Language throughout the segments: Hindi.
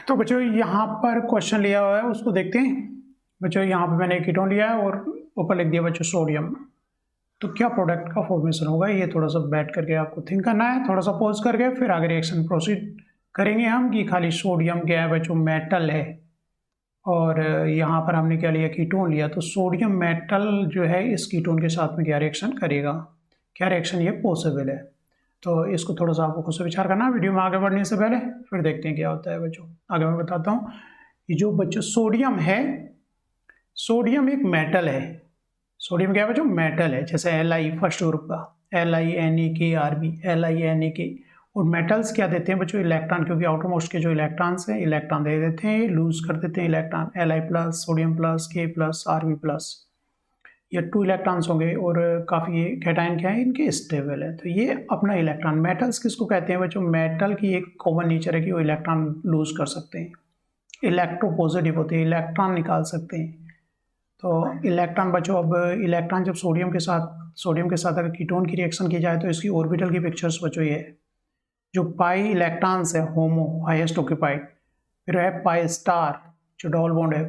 तो बच्चों यहाँ पर क्वेश्चन लिया हुआ है, उसको देखते हैं। बच्चों यहाँ पे मैंने कीटोन लिया है और ऊपर लिख दिया बच्चों सोडियम। तो क्या प्रोडक्ट का फॉर्मेशन होगा, ये थोड़ा सा बैठ करके आपको थिंक करना है, थोड़ा सा पॉज करके फिर आगे रिएक्शन प्रोसीड करेंगे हम कि खाली सोडियम क्या है बच्चों, मेटल है। और यहाँ पर हमने क्या लिया, कीटोन लिया। तो सोडियम मेटल जो है इस कीटोन के साथ में क्या रिएक्शन करेगा, क्या रिएक्शन ये पॉसिबल है। तो इसको थोड़ा सा आपको खुद से विचार करना है वीडियो में आगे बढ़ने से पहले, फिर देखते हैं क्या होता है बच्चों। आगे मैं बताता हूँ। ये जो बच्चों सोडियम है, सोडियम एक मेटल है। सोडियम क्या है बच्चों, मेटल है। जैसे Li फर्स्ट ग्रुप का LiNeKRb, LiNeK। और मेटल्स क्या देते हैं बच्चों, इलेक्ट्रॉन, क्योंकि आउटर मोस्ट के जो इलेक्ट्रॉन्स हैं इलेक्ट्रॉन दे देते हैं, लूज कर देते हैं electron. Li plus, sodium plus, K plus, Rb plus, ये 2 इलेक्ट्रॉन्स होंगे। और काफ़ी कैटायन क्या है इनके, स्टेबल है। तो ये अपना इलेक्ट्रॉन, मेटल्स किसको कहते हैं बच्चों, मेटल की एक कॉमन नेचर है कि वो इलेक्ट्रॉन लूज कर सकते हैं, इलेक्ट्रोपॉजिटिव होते हैं, इलेक्ट्रॉन निकाल सकते हैं। तो इलेक्ट्रॉन बच्चों, अब इलेक्ट्रॉन जब सोडियम के साथ अगर कीटोन की रिएक्शन की जाए तो इसकी ऑर्बिटल की पिक्चर्स बच्चों ये है। जो पाई इलेक्ट्रॉन्स है होमो, हाईएस्ट ऑक्यूपाइड, फिर है पाई स्टार जो डबल बॉन्ड है।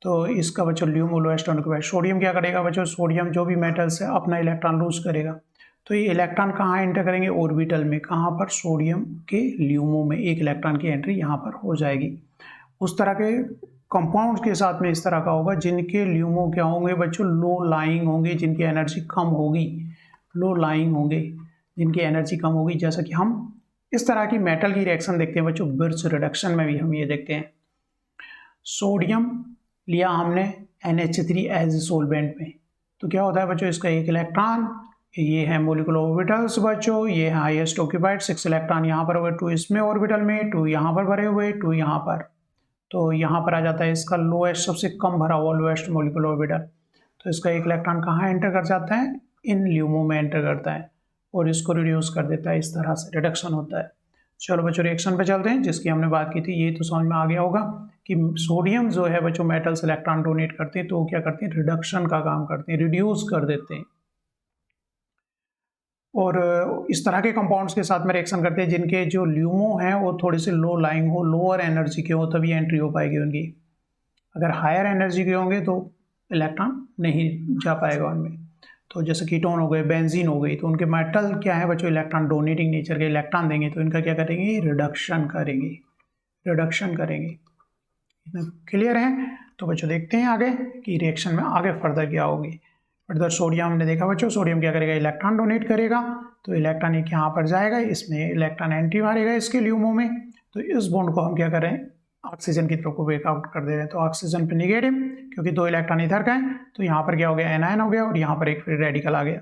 तो इसका बच्चों ल्यूमो, लोएस्ट ऑक्यूपाइड। सोडियम क्या करेगा बच्चों, सोडियम जो भी मेटल्स है अपना इलेक्ट्रॉन लूज करेगा। तो ये इलेक्ट्रॉन कहाँ एंटर करेंगे, ऑर्बिटल में। कहाँ पर, सोडियम के ल्यूमो में एक इलेक्ट्रॉन की एंट्री यहाँ पर हो जाएगी। उस तरह के कंपाउंड्स के साथ में इस तरह का होगा जिनके ल्यूमो क्या होंगे बच्चों, लो लाइंग होंगे, जिनकी एनर्जी कम होगी, लो लाइंग होंगे, जिनकी एनर्जी कम होगी। जैसा कि हम इस तरह की मेटल की रिएक्शन देखते हैं बच्चों, बिर्च रिडक्शन में भी हम ये देखते हैं। सोडियम लिया हमने NH3 एज सोलवेंट में, तो क्या होता है बच्चों, इसका एक इलेक्ट्रॉन, ये है मोलिकुलर ऑर्बिटल्स बच्चों, ये है हाईएस्ट ऑक्यूपाइड, 6 इलेक्ट्रॉन यहाँ पर हो गए, 2 इसमें ऑर्बिटल में, 2 यहाँ पर भरे हुए, 2 यहाँ पर। तो यहाँ पर आ जाता है इसका लोएस्ट, सबसे कम भरा हुआ लोएस्ट मोलिकुलर ऑर्बिटल। तो इसका एक इलेक्ट्रॉन कहाँ एंटर कर जाता है, इन ल्यूमो में एंटर करता है और इसको रिड्यूस कर देता है। इस तरह से रिडक्शन होता है। चलो बच्चों रिएक्शन पे चलते हैं जिसकी हमने बात की थी। ये तो समझ में आ गया होगा कि सोडियम जो है बच्चों मेटल्स इलेक्ट्रॉन डोनेट करते हैं, तो वो क्या करते हैं, रिडक्शन का काम करते हैं, रिड्यूस कर देते हैं। और इस तरह के कंपाउंड्स के साथ में रिएक्शन करते हैं जिनके जो ल्यूमो हैं वो थोड़े से लो लाइंग हो, लोअर एनर्जी के हो, तभी एंट्री हो पाएगी उनकी। अगर हायर एनर्जी के होंगे तो इलेक्ट्रॉन नहीं जा पाएगा उनमें। तो जैसे कीटोन हो गए, बेंजीन हो गई, तो उनके मेटल क्या है बच्चों, इलेक्ट्रॉन डोनेटिंग नेचर के, इलेक्ट्रॉन देंगे तो इनका क्या करेंगे, रिडक्शन करेंगे, रिडक्शन करेंगे। इतना क्लियर है। तो बच्चों देखते हैं आगे कि रिएक्शन में आगे फर्दर क्या होगी। फर्दर सोडियम हमने देखा बच्चों, सोडियम क्या करेगा, इलेक्ट्रॉन डोनेट करेगा। तो इलेक्ट्रॉन एक यहाँ पर जाएगा, इसमें इलेक्ट्रॉन एंट्री मारेगा इसके ल्यूमो में। तो इस बॉन्ड को हम क्या करें, ऑक्सीजन की तरफ को ब्रेकआउट कर दे रहे हैं। तो ऑक्सीजन पे निगेटिव, क्योंकि 2 इलेक्ट्रॉन इधर का है, तो यहाँ पर क्या हो गया, एनायन हो गया और यहाँ पर एक फ्री रेडिकल आ गया।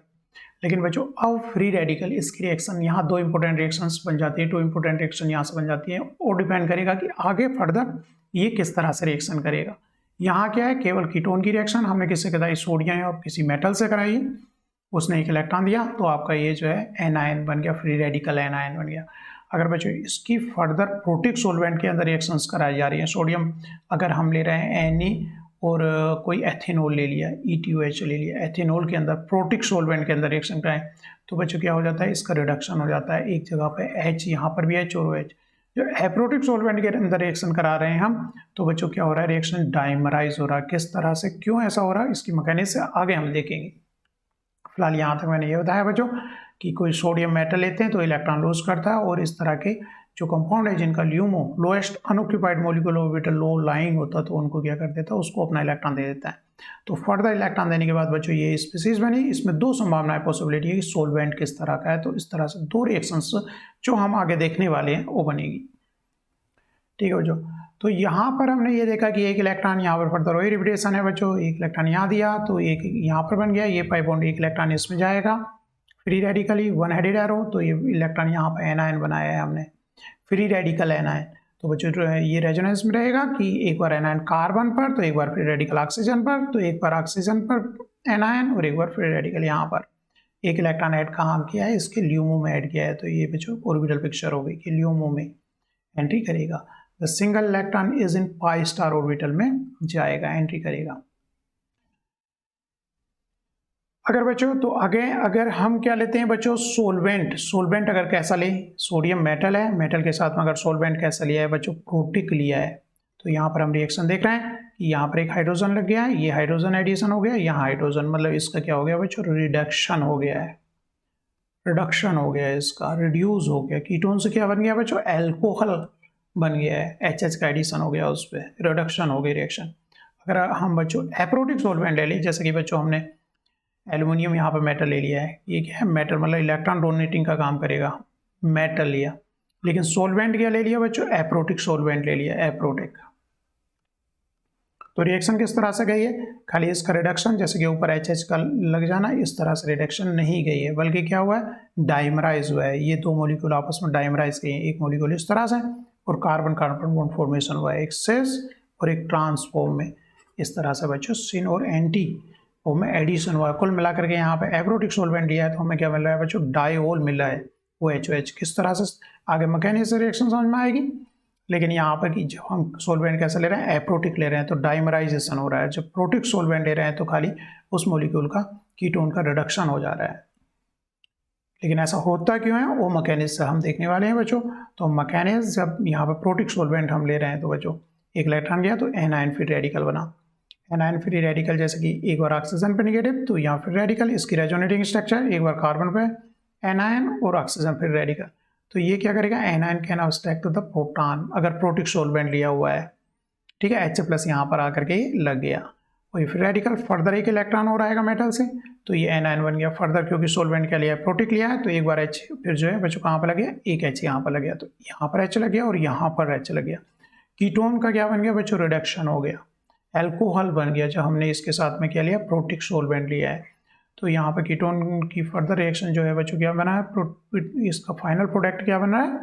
लेकिन बच्चों अब फ्री रेडिकल, इसकी रिएक्शन यहाँ 2 इंपॉर्टेंट रिएक्शंस बन जाती है, 2 इंपॉर्टेंट रिएक्शन यहाँ से बन जाती है। और डिपेंड करेगा कि आगे फर्दर ये किस तरह से रिएक्शन करेगा। यहाँ क्या है, केवल कीटोन की रिएक्शन हमने किससे कराई, सोडियम और किसी मेटल से कराई है, उसने एक इलेक्ट्रॉन दिया, तो आपका ये जो है एनायन बन गया, फ्री रेडिकल एनायन बन गया। अगर बच्चों इसकी फर्दर प्रोटिक सोलवेंट के अंदर रिएक्शंस कराई जा रही हैं, सोडियम अगर हम ले रहे हैं Na और कोई एथेनॉल ले लिया, ETOH ले लिया, एथेनॉल के अंदर प्रोटिक सोलवेंट के अंदर रिएक्शन कराएं, तो बच्चों क्या हो जाता है, इसका रिडक्शन हो जाता है। एक जगह पे H, यहाँ पर भी H और OH। जो एप्रोटिक सोलवेंट के अंदर रिएक्शन करा रहे हैं हम, तो बच्चों क्या हो रहा है, रिएक्शन डाइमराइज हो रहा है। किस तरह से, क्यों ऐसा हो रहा है, इसकी मैकेनिज्म आगे हम देखेंगे। फिलहाल यहाँ तक मैंने ये बताया बच्चों कि कोई सोडियम मेटल लेते हैं तो इलेक्ट्रॉन लूज करता है, और इस तरह के जो कंपाउंड है जिनका LUMO, lowest unoccupied molecular orbital low lying होता, तो उनको क्या कर देता है, उसको अपना इलेक्ट्रॉन दे देता है। तो फर्दर इलेक्ट्रॉन देने के बाद बच्चों ये स्पीसीज बनी। इसमें 2 संभावनाएं, पॉसिबिलिटी है कि सोलवेंट किस तरह का है। तो इस तरह से 2 रिएक्शंस जो हम आगे देखने वाले हैं वो बनेगी। ठीक है बच्चों। तो यहाँ पर हमने ये देखा कि एक इलेक्ट्रॉन यहाँ पर फर्दर वही रिपीटेशन है बच्चों, एक इलेक्ट्रॉन यहाँ दिया तो एक यहाँ पर बन गया, ये पाई बॉन्ड, एक इलेक्ट्रॉन इसमें जाएगा free radically, one headed arrow. तो ये इलेक्ट्रॉन यहाँ पर एनायन बनाया है हमने, फ्री रेडिकल एनायन। तो बच्चों ये रेजोनेंस में रहेगा कि एक बार एनायन कार्बन पर, तो एक बार फ्री रेडिकल ऑक्सीजन पर, तो एक बार ऑक्सीजन पर एनायन और एक बार फ्री रेडिकल यहाँ पर। एक इलेक्ट्रॉन ऐड कहाँ किया है, इसके ल्यूमो में ऐड किया है। तो ये बच्चों ऑर्बिटल पिक्चर हो गई कि ल्यूमो में एंट्री करेगा। The single electron is in pi star orbital में जाएगा, एंट्री करेगा। अगर बच्चों तो आगे अगर हम क्या लेते हैं बच्चों, सोलवेंट अगर कैसा ले, सोडियम मेटल है, मेटल के साथ में अगर सोलवेंट कैसा लिया है बच्चों, प्रोटिक लिया है, तो यहाँ पर हम रिएक्शन देख रहे हैं कि यहाँ पर एक हाइड्रोजन लग गया है, ये हाइड्रोजन एडिशन हो गया, यहाँ हाइड्रोजन, मतलब इसका क्या हो गया बच्चों, रिडक्शन हो गया है, रिडक्शन हो गया है इसका, रिड्यूस हो गया, कीटोन से क्या बन गया बच्चों, एल्कोहल बन गया है, एच का एडिशन हो गया, उस पर रिडक्शन हो गई रिएक्शन। अगर हम बच्चों एप्रोटिक सोलवेंट ले लीजिए, जैसे कि बच्चों हमने एल्युमिनियम यहाँ पर मेटल ले लिया है, ये क्या है मेटल, मतलब इलेक्ट्रॉन डोनेटिंग का काम करेगा, मेटल लिया, लेकिन सोलवेंट क्या ले लिया बच्चों, एप्रोटिक सोलवेंट ले लिया, एप्रोटिक। तो रिएक्शन किस तरह से गई है, खाली इसका रिडक्शन, जैसे कि ऊपर एच का लग जाना, इस तरह से रिडक्शन नहीं गई है, बल्कि क्या हुआ है, डाइमराइज हुआ है, ये दो मॉलिक्यूल आपस में डाइमराइज गए हैं, एक मॉलिक्यूल इस तरह से और कार्बन कार्बन बॉन्ड फॉर्मेशन हुआ है, एक सेस और एक ट्रांसफॉर्म में, इस तरह से बच्चों सिन और एंटी फॉर्म में एडिशन हुआ है। कुल मिलाकर के यहाँ पे एप्रोटिक सोलवेंट लिया है तो हमें क्या मिल रहा है बच्चों, डाइओल मिला है, वो OH। किस तरह से आगे मैकेनिक्स रिएक्शन समझ में आएगी, लेकिन यहाँ पर कि जब हम सोलवेंट कैसे ले रहे हैं, एप्रोटिक ले रहे हैं तो डाइमराइजेशन हो रहा है, जब प्रोटिक सोलवेंट ले रहे हैं तो खाली उस मॉलिक्यूल का कीटोन का रिडक्शन हो जा रहा है। लेकिन ऐसा होता क्यों है, वो मैकेनिक्स से हम देखने वाले हैं बच्चों। तो मैकेनिक्स जब यहाँ पर प्रोटिक सोलवेंट हम ले रहे हैं तो बच्चों एक इलेक्ट्रॉन गया तो एनायन फ्री रेडिकल बना, एनायन फ्री रेडिकल जैसे कि एक बार ऑक्सीजन पे नेगेटिव तो यहाँ फिर रेडिकल, इसकी रेजोनेटिंग स्ट्रक्चर एक बार कार्बन पे एनायन और ऑक्सीजन फिर रेडिकल, तो ये क्या करेगा, anion can abstract to the proton, अगर प्रोटिक सोलवेंट लिया हुआ है, ठीक है, H+ यहाँ पर आकर के लग गया, और फिर रेडिकल फर्दर एक इलेक्ट्रॉन और आएगा मेटल से, तो ये एनायन बन गया फर्दर, क्योंकि सोलवेंट क्या लिया है, प्रोटिक लिया है, तो एक बार H फिर जो है बच्चों कहाँ पर लग गया, एक H यहाँ पर लग गया, तो यहाँ पर H लग गया और यहाँ पर H लग गया, कीटोन का क्या बन गया बच्चों, रिडक्शन हो गया, एल्कोहल बन गया, जब हमने इसके साथ में क्या लिया, प्रोटिक सोलवेंट लिया है। तो यहाँ पर कीटोन की फर्दर रिएक्शन जो है बच्चों क्या बना है, इसका फाइनल प्रोडक्ट क्या बन रहा है,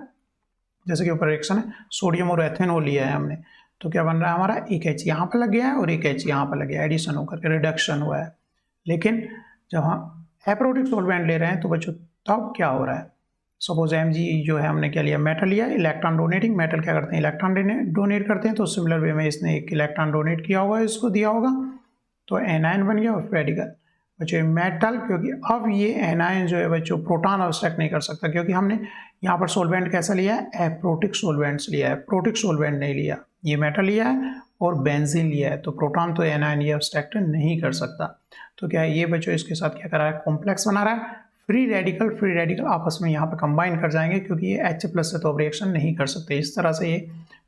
जैसे कि ऊपर रिएक्शन है, सोडियम और एथेनॉल लिया है हमने, तो क्या बन रहा है हमारा, एक H यहाँ पर लग गया है और एक H यहाँ पर लग गया, एडिशन होकर के रिडक्शन हुआ है। लेकिन जब हम एप्रोटिक सोलवेंट ले रहे हैं तो बच्चों तब क्या हो रहा है, सपोज Mg जो है हमने क्या लिया, मेटल लिया, इलेक्ट्रॉन डोनेटिंग, मेटल क्या करते हैं, इलेक्ट्रॉन डोनेट करते हैं, तो सिमिलर वे में इसने एक इलेक्ट्रॉन डोनेट किया होगा, इसको दिया होगा, तो एनायन बन गया और रेडिकल बच्चों मेटल, क्योंकि अब ये एनायन जो है बच्चों प्रोटॉन अब्स्ट्रैक्ट नहीं कर सकता, क्योंकि हमने यहाँ पर सोलवेंट कैसा लिया है, एप्रोटिक सोलवेंट्स लिया है, प्रोटिक सोलवेंट नहीं लिया, ये मेटल लिया है और बेंजीन लिया है, तो प्रोटॉन तो एनायन ये अब्स्ट्रैक्ट नहीं कर सकता। तो क्या है ये बच्चों इसके साथ क्या कर रहा है, कॉम्प्लेक्स बना रहा है, फ्री रेडिकल आपस में यहाँ पर कंबाइन कर जाएंगे, क्योंकि ये H+ से तो अब रिएक्शन नहीं कर सकते, इस तरह से ये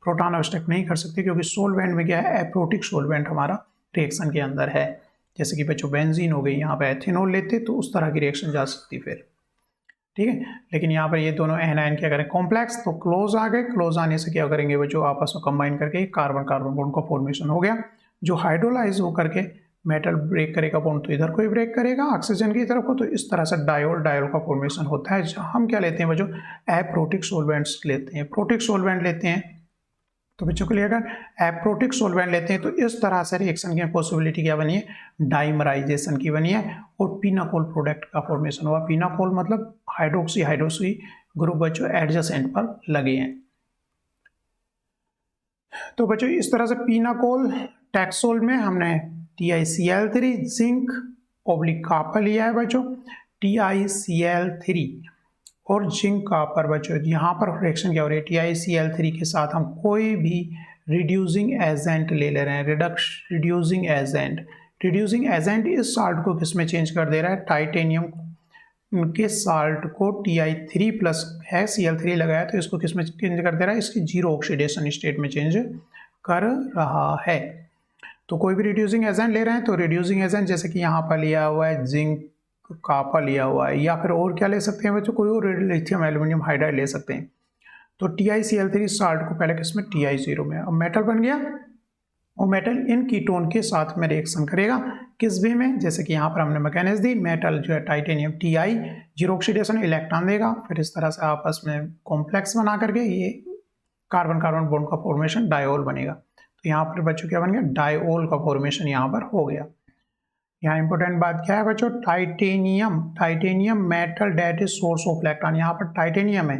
प्रोटॉन अब्स्ट्रैक्ट नहीं कर सकते, क्योंकि सोलवेंट में क्या है, एप्रोटिक सोलवेंट हमारा रिएक्शन के अंदर है, जैसे कि बच्चों बेंजीन हो गई, यहाँ पे एथेनॉल लेते तो उस तरह की रिएक्शन जा सकती फिर, ठीक है। लेकिन यहाँ पर ये दोनों एनायन क्या करें, कॉम्प्लेक्स, तो क्लोज आ गए, क्लोज आने से क्या करेंगे बच्चों, आपस में कंबाइन करके कार्बन कार्बन बॉन्ड का फॉर्मेशन हो गया, जो हाइड्रोलाइज होकर के मेटल ब्रेक करेगा बॉन्ड, तो इधर को ही ब्रेक करेगा ऑक्सीजन की तरफ को, तो इस तरह से डायोल का फॉर्मेशन होता है। हम क्या लेते हैं बच्चों, एप्रोटिक सोलवेंट्स लेते हैं, प्रोटिक सोलवेंट लेते हैं, तो बच्चों के लिए अगर एप्रोटिक सोलवेंट लेते हैं तो इस तरह से रिएक्शन की पॉसिबिलिटी क्या बनी है, डाइमराइजेशन की बनी है, और पिनाकोल प्रोडक्ट का फॉर्मेशन हुआ, पिनाकोल मतलब हाइड्रोक्सी ग्रुप बच्चों एडजेसेंट पर लगे हैं। तो बच्चों इस तरह से पिनाकोल टैक्सोल में हमने TiCl3 जिंक ऑब्लिक कॉपर लिया है बच्चों, TiCl3 और जिंक कॉपर बच्चों, यहाँ पर रिएक्शन क्या हो रही है, TiCl3 के साथ हम कोई भी रिड्यूसिंग एजेंट ले ले रहे हैं, रिड्यूसिंग एजेंट इस साल्ट को किस में चेंज कर दे रहा है, टाइटेनियम के साल्ट को Ti3+ है, Cl3 लगाया तो इसको किस में चेंज कर दे रहा है, इसकी जीरो ऑक्सीडेशन स्टेट में चेंज कर रहा है। तो कोई भी रिड्यूसिंग एजेंट ले रहे हैं तो रिड्यूसिंग एजेंट जैसे कि यहाँ पर लिया हुआ है जिंक कॉपर लिया हुआ है, या फिर और क्या ले सकते हैं बच्चों, कोई और लिथियम एल्यूमिनियम हाइड्राइड ले सकते हैं। तो TiCl3 साल्ट को पहले किसमें, Ti0 में, अब मेटल बन गया, और मेटल इन कीटोन के साथ में रिएक्शन करेगा किस वे में, जैसे कि यहाँ पर हमने मैकेनिक्स दी, मेटल जो है titanium Ti zero oxidation electron देगा, फिर इस तरह से आपस में कॉम्प्लेक्स बना करके ये कार्बन कार्बन बॉन्ड का फॉर्मेशन डायोल बनेगा। तो यहाँ पर बच्चों क्या बन गया, डायोल का फॉर्मेशन यहाँ पर हो गया। यहाँ इंपॉर्टेंट बात क्या है बच्चों, titanium metal that is source of electron, यहाँ पर टाइटेनियम है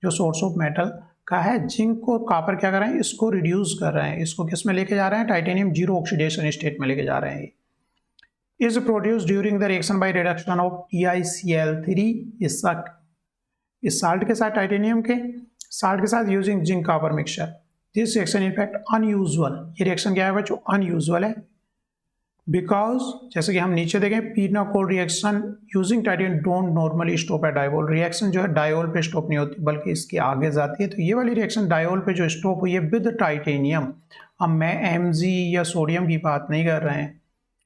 जो सोर्स ऑफ मेटल का है, जिंक को कॉपर क्या कर रहे हैं, इसको रिड्यूस कर रहे हैं, इसको किस में लेके जा रहे हैं, टाइटेनियम जीरो ऑक्सीडेशन स्टेट में लेके जा रहे हैं। Is produce during the reaction by reduction of TiCl3 इस साल्ट के साथ, टाइटेनियम के साल्ट के साथ using zinc copper mixture. This reaction in fact unusual, ये रिएक्शन क्या है बच्चों, अनयूजुअल है। बिकॉज जैसे कि हम नीचे देखें, pinacol reaction using titanium don't normally stop at diol, reaction जो है डायोल पे स्टॉप नहीं होती बल्कि इसके आगे जाती है। तो ये वाली रिएक्शन डायोल पे जो स्टॉप हुई है विद टाइटेनियम, अब मैं Mg या सोडियम की बात नहीं कर रहे हैं,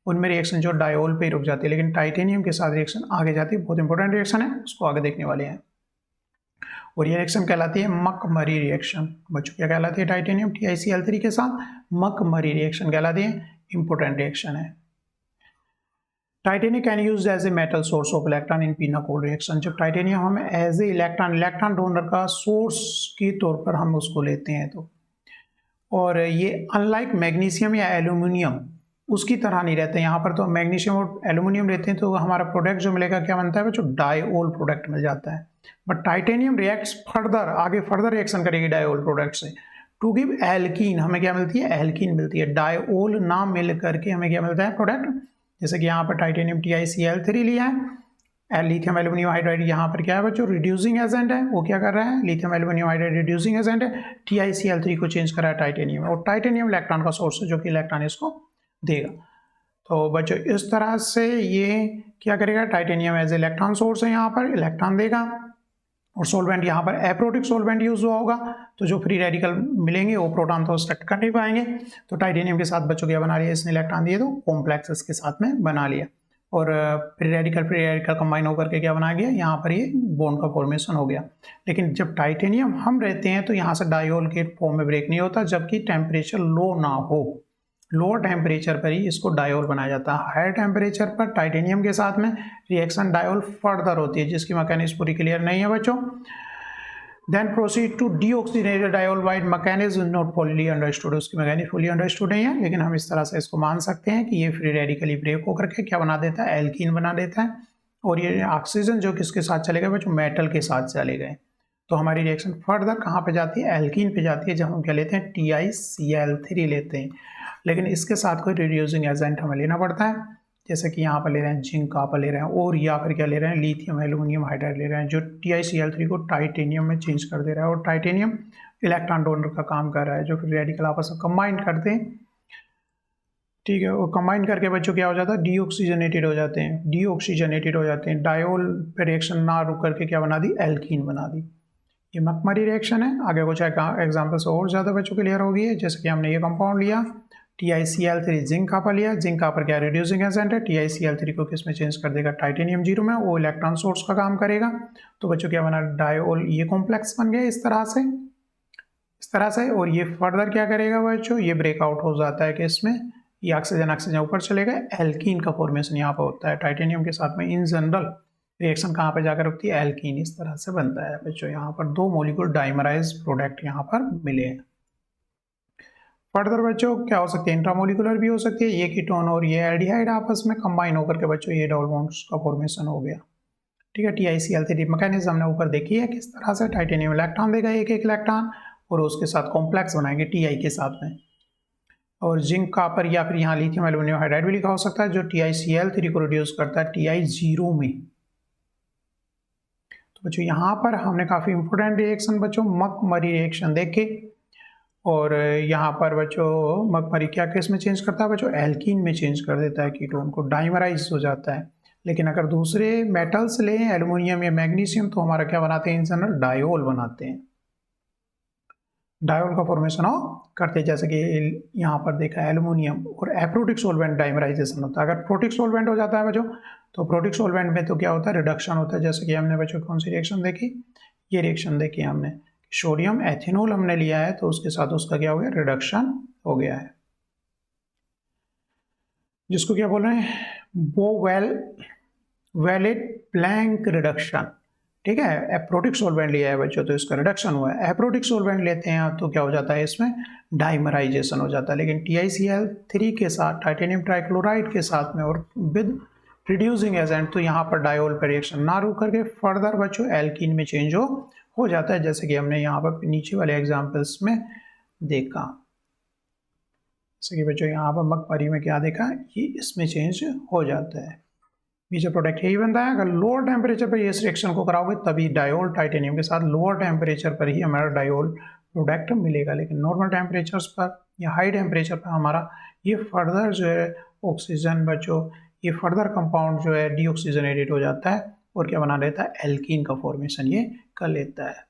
उनमें रिएक्शन जो डायोल पे ही रुक जाती है, लेकिन टाइटेनियम के साथ रिएक्शन आगे जाती है। बहुत इंपॉर्टेंट रिएक्शन है, उसको आगे देखने वाले हैं। और ये रिएक्शन कहलाती है मकमरी रिएक्शन। बच्चों क्या कहलाती है, टाइटेनियम TiCl3 के साथ मकमरी रिएक्शन कहलाती है, इंपॉर्टेंट रिएक्शन है। Titanium can use as a metal source of electron in pinacol reaction. जब टाइटेनियम हम एज ए इलेक्ट्रॉन डोनर का सोर्स के तौर पर हम उसको लेते हैं तो, और ये अनलाइक मैग्नीशियम या एल्यूमिनियम उसकी तरह नहीं रहते। यहाँ पर तो मैग्नीशियम और एल्यूमिनियम रहते हैं, तो हमारा प्रोडक्ट जो मिलेगा क्या बनता है बच्चों, डायोल प्रोडक्ट मिल जाता है। बट टाइटेनियम रिएक्ट्स फर्दर, आगे फर्दर रिएक्शन करेगी डायोल प्रोडक्ट से टू गिव एल्कीन। हमें क्या मिलती है, एल्कीन मिलती है। डायोल ना मिल करके हमें क्या मिलता है, प्रोडक्ट। जैसे कि यहाँ पर टाइटेनियम TiCl3 लिया है, लिथियम एल्यूमिनियम हाइड्राइड यहाँ पर क्या है बच्चों, रिड्यूसिंग एजेंट है। वो क्या कर रहा है, lithium aluminium hydride reducing agent है, TiCl3 को चेंज कर रहा है टाइटेनियम, और टाइटेनियम इलेक्ट्रॉन का सोर्स है जो कि इलेक्ट्रॉन इसको देगा। तो बच्चों इस तरह से ये क्या करेगा, टाइटेनियम एज इलेक्ट्रॉन सोर्स है, यहाँ पर इलेक्ट्रॉन देगा। और सोलवेंट यहाँ पर एप्रोटिक सोलवेंट यूज हुआ होगा, तो जो फ्री रेडिकल मिलेंगे वो प्रोटॉन तो स्ट्रक्ट कर नहीं पाएंगे। तो टाइटेनियम के साथ बच्चों क्या बना लिया, इसने इलेक्ट्रॉन दिए तो कॉम्प्लेक्स इसके साथ में बना लिया, और फ्री रेडिकल कंबाइन होकर के क्या बना गया, यहाँ पर ये बॉन्ड का फॉर्मेशन हो गया। लेकिन जब टाइटेनियम हम रहते हैं तो यहाँ से डायोल के फॉर्म में ब्रेक नहीं होता, जबकि टेम्परेचर लो ना हो। लोअर टेम्परेचर पर ही इसको डायोल बनाया जाता है। हायर टेम्परेचर पर टाइटेनियम के साथ में रिएक्शन डायोल फर्दर होती है, जिसकी मैकेनिज्म पूरी क्लियर नहीं है बच्चों। Then proceed to deoxygenated diol by mechanism not fully understood, उसकी मैकेनिज्म फुली अंडरस्टूड नहीं है, लेकिन हम इस तरह से इसको मान सकते हैं कि ये फ्री रेडिकली ब्रेक होकर के क्या बना देता है, एल्कीन बना देता है। और ये ऑक्सीजन जो किसके साथ चले गए बच्चों, मेटल के साथ चले गए। तो हमारी रिएक्शन फर्दर कहाँ पे जाती है, एल्कीन पे जाती है, जब हम क्या लेते हैं, TiCl3 लेते हैं। लेकिन इसके साथ कोई रिड्यूसिंग एजेंट हमें लेना पड़ता है, जैसे कि यहाँ पर ले रहे हैं जिंक कॉपर ले रहे हैं, और या फिर क्या ले रहे हैं, लिथियम एल्यूमिनियम हाइड्राइड ले रहे हैं, जो TiCl3 को टाइटेनियम में चेंज कर दे रहा है। और टाइटेनियम इलेक्ट्रॉन डोनर का काम कर रहा है, जो फिर रेडिकल आपस में कंबाइन करते हैं, ठीक है। और कंबाइन करके बच्चों क्या हो जाता है, डीऑक्सीजनेटेड हो जाते हैं, डीऑक्सीजनेटेड हो जाते हैं। डायोल पे रिएक्शन ना रुक करके क्या बना दी, एल्कीन बना दी। ये मकमरी रिएक्शन है। आगे कुछ एग्जाम्पल से और ज़्यादा बच्चों क्लियर हो गई है। जैसे कि हमने ये कंपाउंड लिया TiCl3 जिंक कॉपर लिया, जिंक कॉपर क्या रिड्यूसिंग एजेंट है, TiCl3 को किस में चेंज कर देगा, टाइटेनियम 0 में, वो इलेक्ट्रॉन सोर्स का काम करेगा। तो बच्चों क्या बना, डायोल, ये कॉम्प्लेक्स बन गया इस तरह से। और ये फर्दर क्या करेगा बच्चों, ये ब्रेकआउट हो जाता है कि इसमें ये ऑक्सीजन ऊपर चलेगा, एल्कीन का फॉर्मेशन यहाँ पर होता है टाइटेनियम के साथ में। इन जनरल रिएक्शन कहाँ पे जाकर रुकती है, एल्कीन इस तरह से बनता है बच्चों। यहाँ पर 2 मॉलिक्यूल डाइमराइज प्रोडक्ट यहाँ पर मिले हैं। फर्दर बच्चों क्या हो सकती है, इंट्रामोलिकुलर भी हो सकती है, ये कीटोन और ये एल्डिहाइड आपस में कंबाइन होकर के बच्चों ये डबल बॉन्ड्स का फॉर्मेशन हो गया, ठीक है। TiCl3 मैकेनिज्म हमने ऊपर देखी है किस तरह से, टाइटेनियम इलेक्ट्रॉन देगा एक इलेक्ट्रॉन, और उसके साथ कॉम्प्लेक्स बनाएंगे Ti के साथ में। और जिंक कॉपर या फिर यहाँ लिथियम एल्यूमिनियम हाइड्राइड भी लिखा हो सकता है, जो TiCl3 को रिड्यूस करता है Ti0 में। तो बच्चों यहाँ पर हमने काफ़ी इंपॉर्टेंट रिएक्शन बच्चों मकमरी रिएक्शन देखे। और यहाँ पर बच्चों मकमरी क्या केस में चेंज करता है बच्चों, एल्कीन में चेंज कर देता है कीटोन को, डाइमराइज हो जाता है। लेकिन अगर दूसरे मेटल्स लें, एल्युमिनियम या मैग्नीशियम, तो हमारा क्या बनाते हैं, इन जनरल डायोल बनाते हैं, डायोल का फॉर्मेशन हो करते हैं। जैसे कि यहाँ पर देखा एल्युमिनियम और एप्रोटिक सोलवेंट डाइमराइजेशन होता है। अगर प्रोटिक सोलवेंट हो जाता है बच्चों, तो प्रोटिक सोलवेंट में तो क्या होता है, रिडक्शन होता है। जैसे कि हमने बच्चों कौन सी रिएक्शन देखी, ये रिएक्शन देखी हमने, सोडियम एथेनॉल हमने लिया है, तो उसके साथ उसका क्या हो गया, रिडक्शन हो गया है, जिसको क्या बोल रहे हैं, वैलिड प्लैंक रिडक्शन, ठीक है। एप्रोटिक सोलवेंट लिया है बच्चों, तो इसका रिडक्शन हुआ है। एप्रोटिक सोलवेंट लेते हैं तो क्या हो जाता है, इसमें डाइमराइजेशन हो जाता है। लेकिन TiCl3 के साथ, टाइटेनियम ट्राइक्लोराइड के साथ में, और विद रिड्यूसिंग एजेंट, तो यहाँ पर डायोल पर रिएक्शन ना रुक करके फर्दर बच्चों एल्कीन में चेंज हो जाता है, जैसे कि हमने यहाँ पर नीचे वाले एग्जाम्पल्स में देखा। जैसे कि बच्चों यहाँ पर मकपरी में क्या देखा, ये इसमें चेंज हो जाता है। बीजा प्रोडक्ट यही बनता है। अगर लोअर टेम्परेचर पर इस रिएक्शन को कराओगे तभी डायोल टाइटेनियम के साथ लोअर टेम्परेचर पर ही हमारा डायोल प्रोडक्ट मिलेगा, लेकिन नॉर्मल टेम्परेचर्स पर या हाई टेम्परेचर पर हमारा ये फर्दर जो है ऑक्सीजन बच्चों, ये फर्दर कंपाउंड जो है डीऑक्सीजनेटेड हो जाता है और क्या बना लेता है, एल्कीन का फॉर्मेशन ये कर लेता है।